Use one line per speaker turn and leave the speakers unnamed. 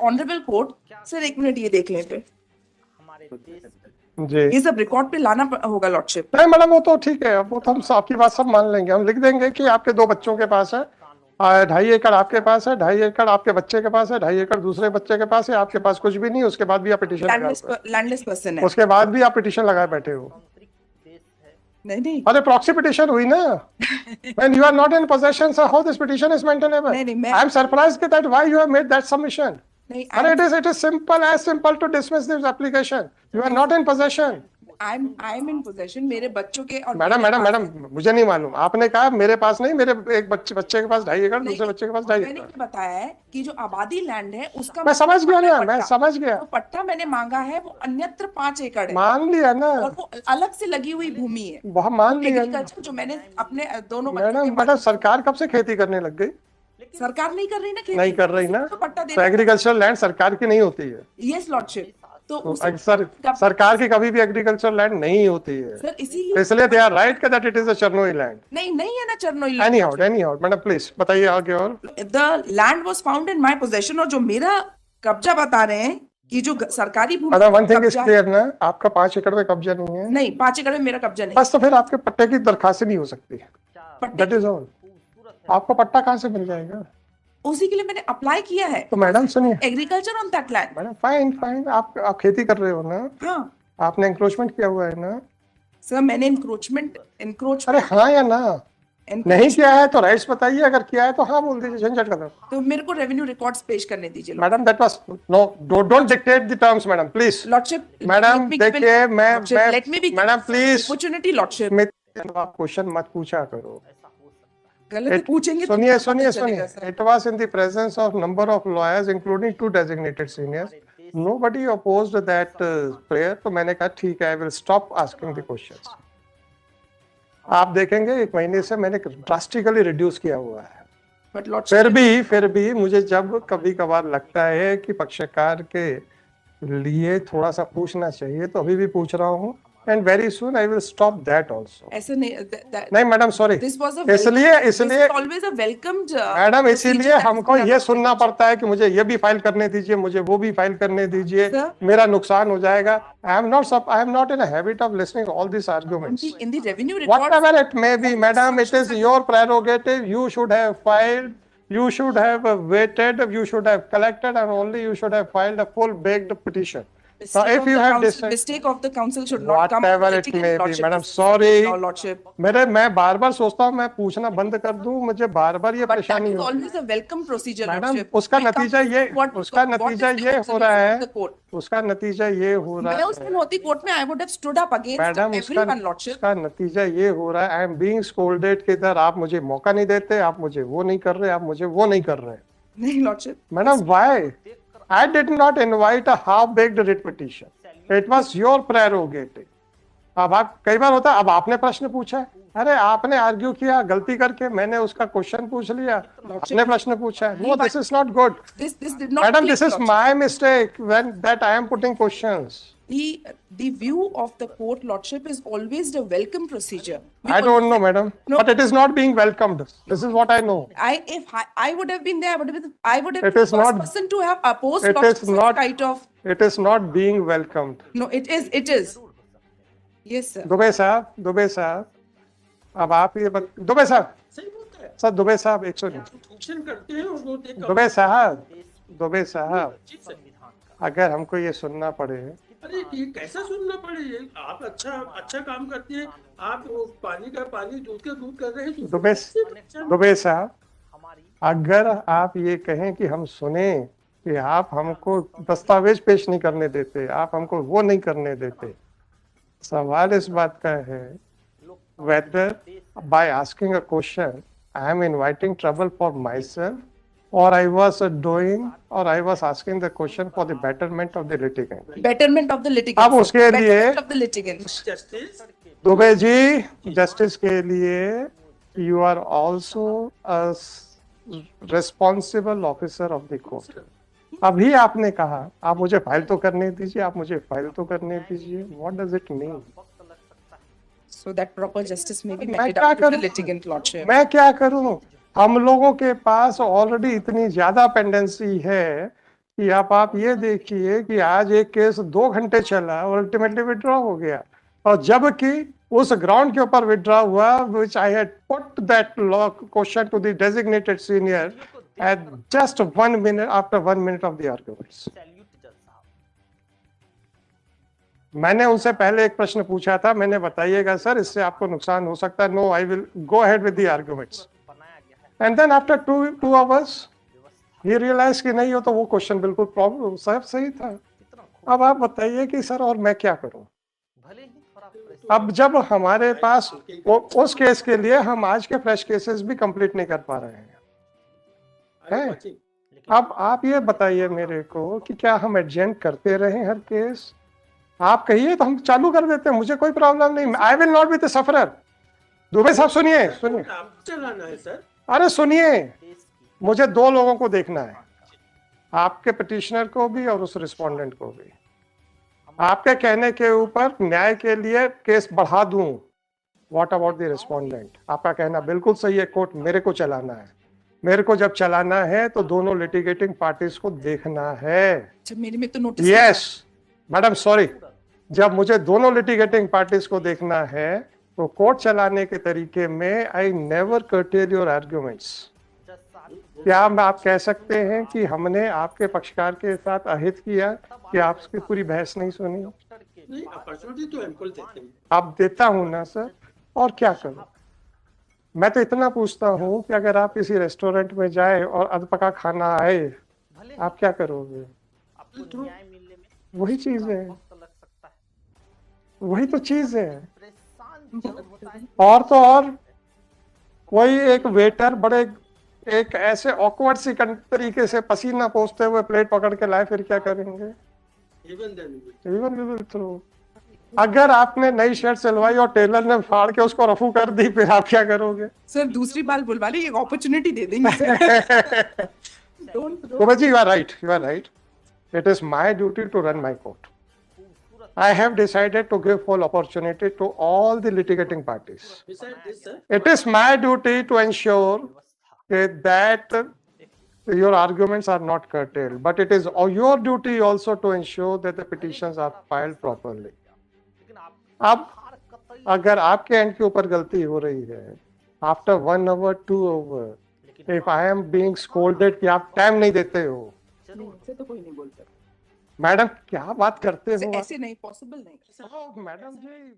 Honourable court sir, एक minute ये देख लें पे,
जी
ये सब रिकॉर्ड पे लाना होगा लॉर्डशिप।
नहीं मैडम, वो तो ठीक है, वो तो हम आपकी बात सब मान लेंगे। हम लिख देंगे कि आपके 2 बच्चों के पास है, 2.5 एकड़ आपके पास है, 2.5 एकड़ आपके बच्चे के पास है, 2.5 एकड़ दूसरे बच्चे के पास है, आपके पास कुछ भी नहीं, उसके बाद भी आप पिटीशन लगाए हुए हैं।
लैंडलेस पर्सन है।
उसके बाद भी आप पिटीशन लगाए बैठे हो।
नहीं नहीं
अरे प्रॉक्सी पिटीशन हुई ना। When you are not in possession, so how this petition is maintainable?
नहीं,
I am surprised that why you have made that submission.
नहीं,
And it is simple, as simple to dismiss this application. You are not in possession.
I am in possession, मेरे बच्चों के और
madam
मेरे
madam
पास
madam, मुझे नहीं मालूम, आपने कहा मेरे पास नहीं, मेरे एक बच्चे के पास 2.5 एकड़,
नहीं,
दूसरे बच्चे के पास 2.5
मैंने
एकड़।
क्या बताया है कि जो आबादी लैंड है उसका
मैं समझ गया ना, मैं
पट्टा,
समझ गया,
जो पट्टा मैंने मांगा है वो अन्यत्र 5 एकड़ है
मान लिया ना,
और वो अलग से लगी हुई भूमि है।
बहुत मान लिया।
एग्रीकल्चर जो मैंने अपने दोनों बच्चों
मैडम
के
मैडम, सरकार कब से खेती करने लग गई?
सरकार नहीं कर रही ना खेती,
नहीं कर रही ना,
तो पट्टा
तो
देना।
एग्रीकल्चरल लैंड सरकार की नहीं होती है।
यस लॉर्डशिप, तो
सरकार की कभी भी एग्रीकल्चरल लैंड नहीं होती है।
सर इसीलिए
इसलिए they are right that it is a charnoi land.
नहीं है ना चरनोई।
एनी हाउ मैडम प्लीज बताइए आगे। और
the land was found in my possession, और जो मेरा कब्जा बता रहे हैं कि जो सरकारी भूमि
मतलब वन थिंग इज
कब्जा
क्लियर ना, आपका 5 एकड़ में कब्जा नहीं है।
नहीं, 5 एकड़ में मेरा कब्जा नहीं।
बस तो फिर आपके पट्टे की दरखास्त नहीं हो सकती,
पट्टे
दैट इज ऑल। आपको पट्टा कहाँ से मिल जाएगा?
उसी के लिए मैंने अप्लाई किया है,
तो मैडम सुनिए,
agriculture on that land.
Madam fine fine, आप खेती कर रहे हो ना,
हाँ
आपने इंक्रोचमेंट किया हुआ है ना?
सर, मैंने इंक्रोच
अरे हाँ या ना? नहीं किया है तो राइट्स बताइए, अगर किया है तो हाँ बोल दीजिए, झंझट खत्म।
तो मेरे को रेवेन्यू रिकॉर्ड्स पेश करने दीजिए
madam that was no, don't dictate the terms madam please.
Lordship.
Madam देखिए, मैं मैडम प्लीज,
अपॉर्चुनिटी लॉर्डशिप।
आप क्वेश्चन मत पूछा करो,
गलत पूछेंगे तो
सुनिए
पता
सुनिए
चलेगा,
सुनिए।
Sir.
It was in the presence of number of lawyers including 2 designated seniors. Nobody opposed that prayer. तो मैंने कहा ठीक है, I will stop asking the questions. आप देखेंगे 1 महीने से मैंने ड्रास्टिकली रिड्यूस किया हुआ है।
बट लॉर्डशिप
फिर भी मुझे जब कभी कभार लगता है कि पक्षकार के लिए थोड़ा सा पूछना चाहिए, तो अभी भी पूछ रहा हूँ, and very soon I will stop that also.
ऐसे
नहीं मैडम सॉरी,
इसलिए
इसलिए
वेलकम्ड
मैडम, इसीलिए हमको ये सुनना पड़ता है कि मुझे ये भी फाइल करने दीजिए, मुझे वो भी फाइल करने दीजिए, मेरा नुकसान हो जाएगा। I am not in a habit of listening all this arguments,
in the revenue record.
Whatever it may be madam, it is your prerogative, you should have filed, you should have waited, you should have collected, and only you should have filed a full baked petition. Now, if you have
mistake of the council should not come.
whatever it may be, madam, sorry.
Lordship.
मैं बार बार सोचता हूँ मैं पूछना बंद कर दूं, मुझे बार बार ये परेशानी हो।
Always a welcome procedure,
madam
Lordship.
उसका नतीजा ये हो रहा है, उसका नतीजा ये हो रहा
मैं उस दिन होती कोर्ट में, I would have stood up against
madam,
everyone, Lordship.
उसका नतीजा ये हो रहा है, आई एम बीइंग स्कोल्डेड कि इधर आप मुझे मौका नहीं देते, आप मुझे वो नहीं कर रहे, आप मुझे वो नहीं कर रहे।
नहीं Lordship.
Madam why? I did not invite a half-baked writ petition. It was your prerogative. अब आप कई बार होता है, अब आपने प्रश्न पूछा है, अरे आपने आर्ग्यू किया गलती करके, मैंने उसका क्वेश्चन पूछ लिया, आपने प्रश्न पूछा है। No, this is not good.
This did not.
Madam, this is my mistake when that I am putting questions.
The view of the court, Lordship, is always the welcome procedure.
I don't know, madam, but it is not being welcomed. This is what I know.
If I would have been there, I would have
It
been
is
the first
not-
person to have opposed
It
Lordship
is not-
kind of.
It is not being welcomed.
No, it is. Yes, sir.
Dubey साहब, अब आप ये दुबे साहब,
सही बोलता है।
Sir Dubey साहब 109।
Tuition करते हैं और वो देखो।
दुबे साहब,
जी सर।
अगर हमको ये सुनना पड़े,
अरे ये कैसा सुनना पड़े? आप अच्छा काम करते हैं, आप वो पानी का पानी, दूध का दूध कर रहे हैं।
दुबे साहब, अगर आप ये कहें कि हम सुने कि आप हमको दस्तावेज पेश नहीं करने देते, आप हमको वो नहीं करने देते, सवाल इस बात का है whether by asking a question I am inviting trouble for myself, or I was asking the question for the betterment of the litigant.
Betterment of the litigant.
अब उसके लिए
Betterment of the litigant.
Justice
Dubey ji, justice के लिए you are also a responsible officer of the court. अभी आपने कहा आप मुझे फाइल तो करने दीजिए, what does it mean?
So that proper justice may be
मैं
meted
क्या
out to the
करूं?
litigant, Lordship.
मैं क्या करूं? हम लोगों के पास ऑलरेडी इतनी ज्यादा पेंडेंसी है कि आप ये देखिए कि आज एक केस 2 घंटे चला और अल्टीमेटली विड्रॉ हो गया, और जबकि उस ग्राउंड के ऊपर विड्रॉ हुआ which I had put that law question to the designated senior at just 1 minute after 1 minute of the arguments. मैंने उनसे पहले एक प्रश्न पूछा था, मैंने बताइएगा सर इससे आपको नुकसान हो सकता है, no I will go ahead with the arguments, and then after 2 hours ये रियलाइज कि नहीं हो तो वो क्वेश्चन बिल्कुल प्रॉब्लम सब सही था। अब आप बताइए कि सर और मैं क्या करूं। अब जब हमारे पास उस केस के लिए हम आज के फ्रेश केसेस भी कंप्लीट नहीं कर पा रहे हैं, है? अब आप ये बताइए मेरे को कि क्या हम एडजेंट करते रहे हर केस? आप कहिए तो हम चालू कर देते हैं, मुझे कोई प्रॉब्लम नहीं, I will not be the sufferer. Dubey साहब सुनिए सुनिए,
चलाना है सर।
अरे सुनिए, मुझे 2 लोगों को देखना है, आपके पिटिशनर को भी और उस रिस्पोंडेंट को भी। आपके कहने के ऊपर न्याय के लिए केस बढ़ा दूं, व्हाट अबाउट द रिस्पोंडेंट? आपका कहना बिल्कुल सही है, कोर्ट मेरे को चलाना है, मेरे को जब चलाना है तो दोनों लिटिगेटिंग पार्टीज को देखना है।
अच्छा, मेरे में तो नोटिस
यस मैडम, सॉरी, जब मुझे दोनों लिटिगेटिंग पार्टीज को देखना है तो कोर्ट चलाने के तरीके में I never cartel your arguments. क्या आप कह सकते हैं कि हमने आपके पक्षकार के साथ अहित किया कि आपकी पूरी बहस नहीं सुनी?
नहीं, अपॉर्चुनिटी तो एम्पल देते हैं।
आप देता हूं ना सर, और क्या करूं? मैं तो इतना पूछता हूं कि अगर आप किसी रेस्टोरेंट में जाए और अधपका खाना आए, आप क्या करोगे? वही चीज है, वही तो चीज है। और तो और कोई एक वेटर बड़े एक ऐसे ऑकवर्ड सी तरीके से पसीना पोंछते हुए प्लेट पकड़ के लाए, फिर क्या करेंगे? Even we will throw. अगर आपने नई शर्ट सिलवाई और टेलर ने फाड़ के उसको रफू कर दी, फिर आप क्या करोगे?
सर दूसरी बार बुलवा ली, एक अपॉर्चुनिटी दे देंगे sir.
Kumaji, you are right. You are right. It is my duty to run my court. I have decided to give full opportunity to all the litigating parties.
Besides this, sir,
It is my duty to ensure that your arguments are not curtailed, but it is your duty also to ensure that the petitions are filed properly. अब अगर आपके and के ऊपर गलती हो रही है, after 1 hour 2 hour, if I am being scolded कि आप टाइम नहीं देते हो,
ऐसे तो कोई नहीं बोलता।
मैडम क्या बात करते हो?
ऐसे नहीं, पॉसिबल नहीं।
मैडम जी